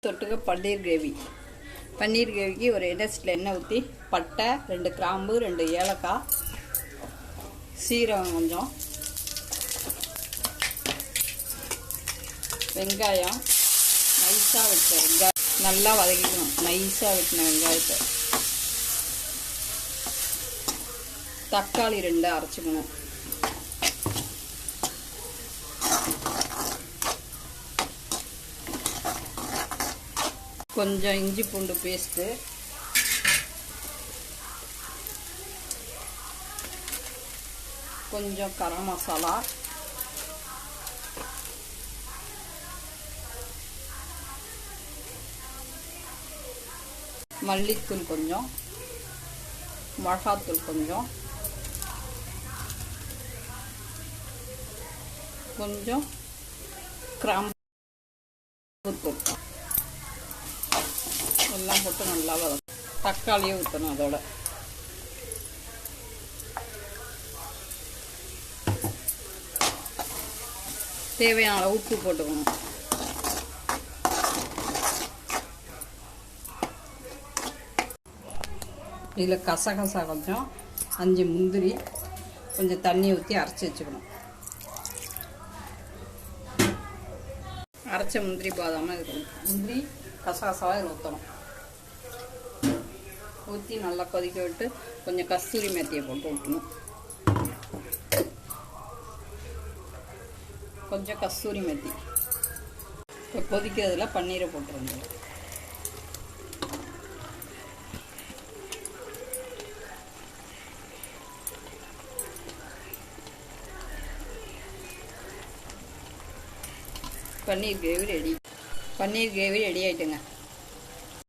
தொட்டுக்க பன்னீர் கிரேவிக்கு ஒரு எண்ணெயில் எண்ணெய் ஊற்றி பட்டை 2 கிராம்பு 2 ஏலக்காய் சீரகம் கொஞ்சம் வெங்காயம் நைஸாக வெட்ட வெங்காயம் நல்லா வதக்கிக்கணும். நைஸாக வெட்டின வெங்காயத்தை தக்காளி 2 அரைச்சிக்கணும். கொஞ்சம் இஞ்சி பூண்டு பேஸ்ட்டு கொஞ்சம் கரம் மசாலா மல்லித்தூள் கொஞ்சம் மிளகாத்தூள் கொஞ்சம் கொஞ்சம் கிராம்பு தூள் எல்லாம் போட்டு நல்லா வதக்கும். தக்காளியே ஊற்றணும். அதோட தேவையான அளவு உப்பு போட்டுக்கணும். இதில் கசகசா கொஞ்சம் 5 முந்திரி கொஞ்சம் தண்ணி ஊற்றி அரைச்சி வச்சுக்கணும். அரைச்ச முந்திரி பாதாமல் இருக்கணும். முந்திரி கசகசாவாக இதில் ஊற்றணும். ஊற்றி நல்லா கொதிக்க விட்டு கொஞ்சம் கஸ்தூரி மேத்தியை போட்டு ஊற்றணும். கொஞ்சம் கஸ்தூரி மேத்தி இப்போ கொதிக்கிறதுல பன்னீரை போட்டுருங்க. பன்னீர் கிரேவி ரெடி ஆயிட்டுங்க.